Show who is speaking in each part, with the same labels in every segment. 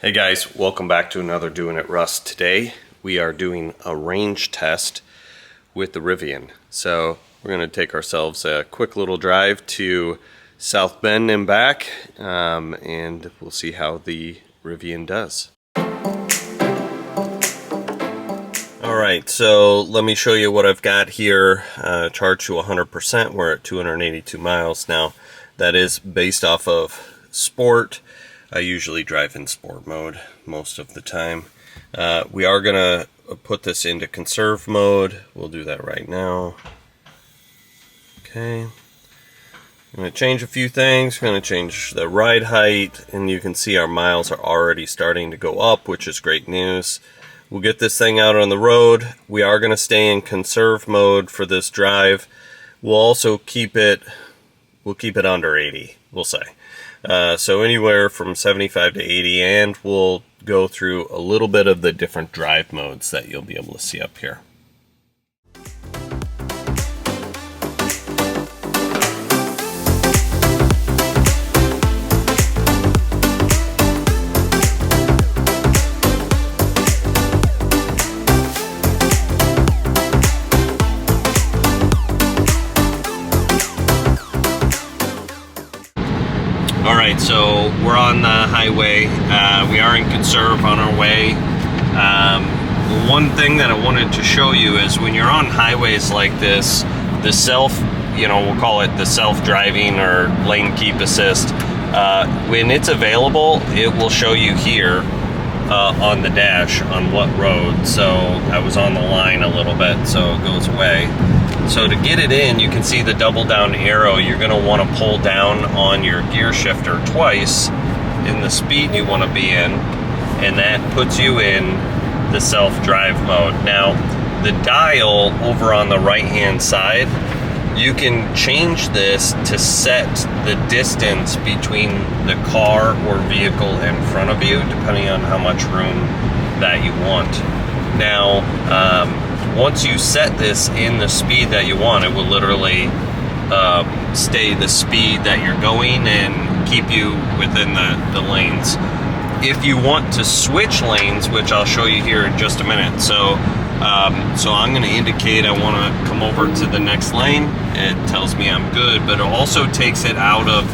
Speaker 1: Hey guys, welcome back to another Doing It Russ. Today we are doing a range test with the Rivian. So we're going to take ourselves a quick little drive to South Bend and back, and we'll see how the Rivian does. Alright, so let me show you what I've got here. Charged to 100%, we're at 282 miles. Now that is based off of Sport. I usually drive in sport mode most of the time. We are gonna put this into conserve mode. We'll do that right now. Okay. I'm gonna change a few things. I'm gonna change the ride height, and you can see our miles are already starting to go up, which is great news. We'll get this thing out on the road. We are gonna stay in conserve mode for this drive. We'll also keep it under 80, we'll say. So anywhere from 75 to 80, and we'll go through a little bit of the different drive modes that you'll be able to see up here. Alright, so we're on the highway. We are in conserve on our way. One thing that I wanted to show you is when you're on highways like this, the we'll call it the self-driving or lane keep assist, when it's available, it will show you here on the dash on what road. So I was on the line a little bit, so it goes away. So to get it in, you can see the double down arrow. You're going to want to pull down on your gear shifter twice in the speed you want to be in, and that puts you in the self-drive mode. Now, the dial over on the right-hand side, you can change this to set the distance between the car or vehicle in front of you, depending on how much room that you want. Now, once you set this in the speed that you want, it will literally stay the speed that you're going and keep you within the lanes. If you want to switch lanes, which I'll show you here in just a minute, so I'm going to indicate I want to come over to the next lane. It tells me I'm good, but it also takes it out of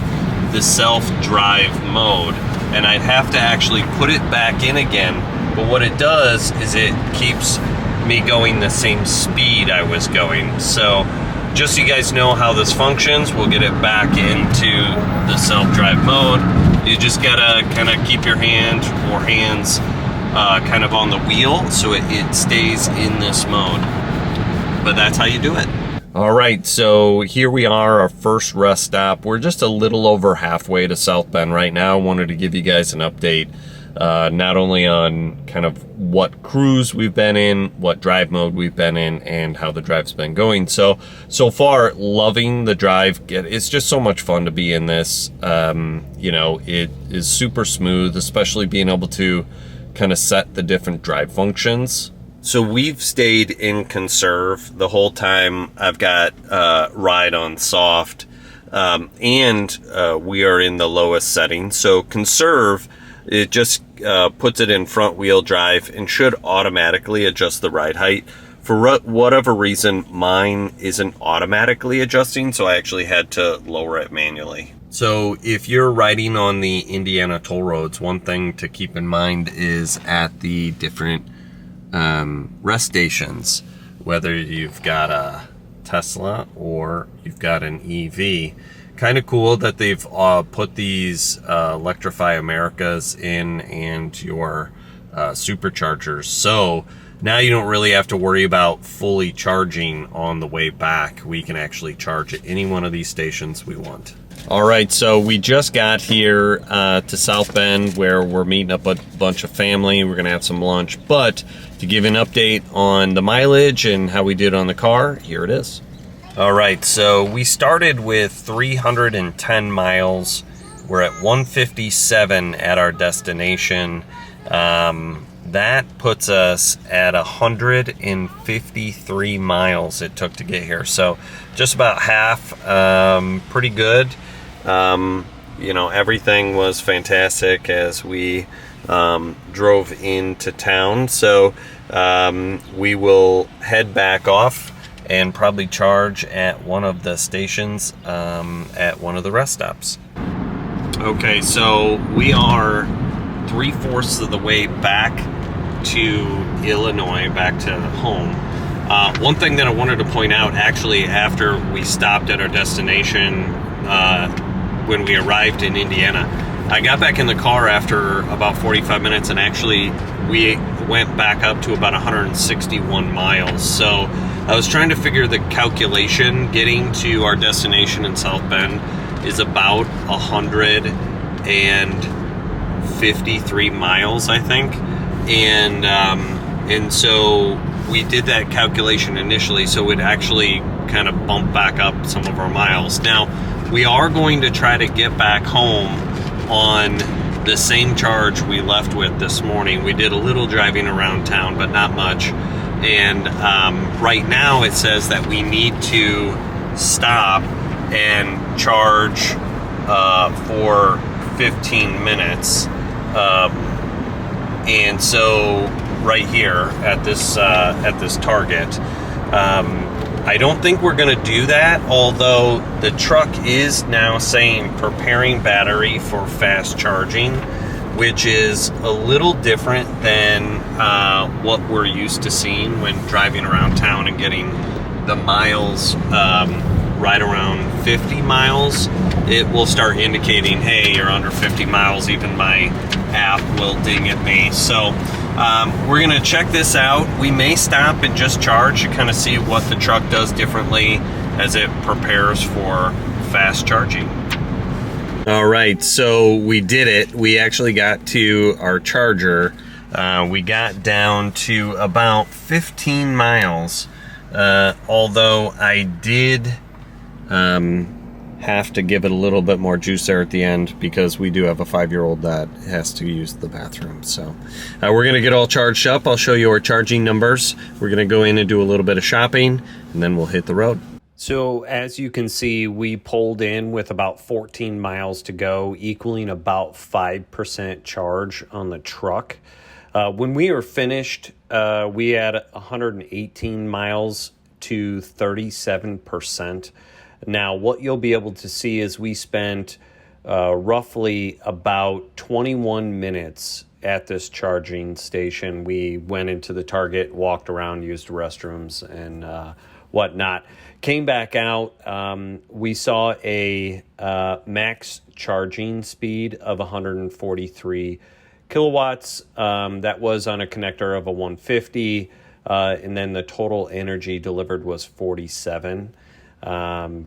Speaker 1: the self-drive mode, and I'd have to actually put it back in again. But what it does is it keeps me going the same speed I was going. So just so you guys know how this functions, we'll get it back into the self-drive mode. You just gotta kind of keep your hands kind of on the wheel so it stays in this mode. But that's how you do it. All right, so here we are, our first rest stop. We're just a little over halfway to South Bend right now. I wanted to give you guys an update. Not only on kind of what cruise we've been in, what drive mode we've been in, and how the drive's been going. So far, loving the drive. It's just so much fun to be in this. It is super smooth, especially being able to kind of set the different drive functions. So we've stayed in conserve the whole time. I've got ride on soft, and we are in the lowest setting. So conserve, it just puts it in front wheel drive and should automatically adjust the ride height. For whatever reason, mine isn't automatically adjusting, so I actually had to lower it manually. So if you're riding on the Indiana toll roads, one thing to keep in mind is at the different rest stations, whether you've got a Tesla or you've got an EV, kind of cool that they've put these Electrify Americas in and your superchargers. So now you don't really have to worry about fully charging on the way back. We can actually charge at any one of these stations we want. All right, so we just got here to South Bend where we're meeting up a bunch of family. We're gonna have some lunch, but to give an update on the mileage and how we did on the car, here it is. All right, so we started with 310 miles. We're at 157 at our destination. That puts us at 153 miles it took to get here. So just about half, pretty good. Everything was fantastic as we drove into town. So we will head back off and probably charge at one of the stations at one of the rest stops. Okay, so we are 3/4 of the way back to Illinois, back to home. One thing that I wanted to point out, actually, after we stopped at our destination when we arrived in Indiana, I got back in the car after about 45 minutes, and actually we went back up to about 161 miles. So I was trying to figure the calculation. Getting to our destination in South Bend is about 153 miles, I think. And so we did that calculation initially, so it actually kind of bumped back up some of our miles. Now, we are going to try to get back home on the same charge we left with this morning. We did a little driving around town, but not much. And right now it says that we need to stop and charge for 15 minutes. And so right here at this Target, I don't think we're going to do that, although the truck is now saying preparing battery for fast charging, which is a little different than what we're used to seeing when driving around town and getting the miles right around 50 miles. It will start indicating, hey, you're under 50 miles. Even my app will ding at me. So we're gonna check this out. We may stop and just charge to kind of see what the truck does differently as it prepares for fast charging. All right, so we did it. We actually got to our charger. We got down to about 15 miles, although I did have to give it a little bit more juice there at the end because we do have a 5-year-old that has to use the bathroom. So we're gonna get all charged up. I'll show you our charging numbers. We're gonna go in and do a little bit of shopping, and then we'll hit the road. So as you can see, we pulled in with about 14 miles to go, equaling about 5% charge on the truck. When we were finished, we had 118 miles to 37%. Now, what you'll be able to see is we spent roughly about 21 minutes at this charging station. We went into the Target, walked around, used restrooms and whatnot. Came back out. We saw a max charging speed of 143 kilowatts. That was on a connector of a 150. And then the total energy delivered was 47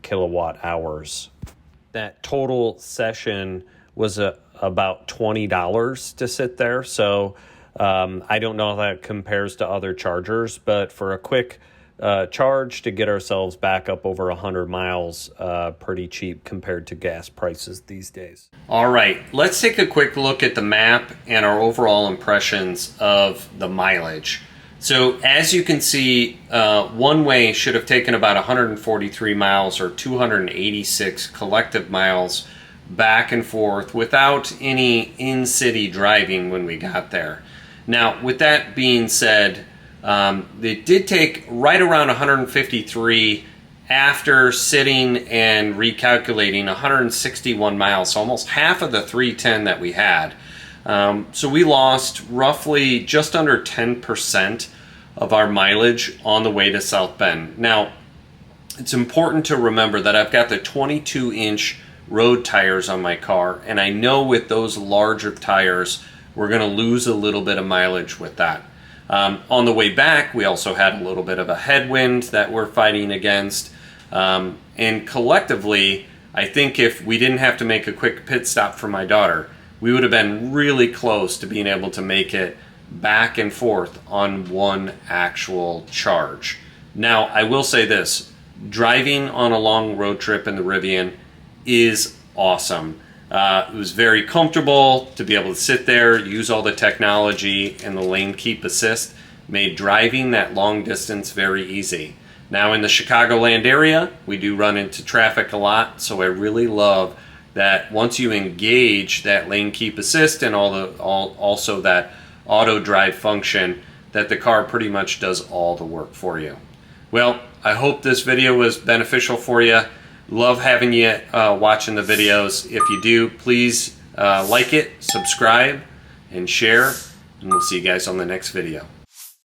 Speaker 1: kilowatt hours. That total session was about $20 to sit there. So I don't know how that compares to other chargers, but for a quick charge to get ourselves back up over 100 miles, pretty cheap compared to gas prices these days. All right, let's take a quick look at the map and our overall impressions of the mileage. So as you can see, one way should have taken about 143 miles or 286 collective miles back and forth without any in-city driving when we got there. Now, with that being said, it did take right around 153 after sitting and recalculating 161 miles, so almost half of the 310 that we had. So we lost roughly just under 10% of our mileage on the way to South Bend. Now, it's important to remember that I've got the 22-inch road tires on my car, and I know with those larger tires, we're going to lose a little bit of mileage with that. On the way back, we also had a little bit of a headwind that we're fighting against. And collectively, I think if we didn't have to make a quick pit stop for my daughter, we would have been really close to being able to make it back and forth on one actual charge. Now, I will say this, driving on a long road trip in the Rivian is awesome. It was very comfortable to be able to sit there, use all the technology, and the lane keep assist made driving that long distance very easy. Now in the Chicagoland area, we do run into traffic a lot, so I really love that once you engage that lane keep assist and also that auto drive function, that the car pretty much does all the work for you. Well, I hope this video was beneficial for you. Love having you watching the videos. If you do, please like it, subscribe, and share, and we'll see you guys on the next video.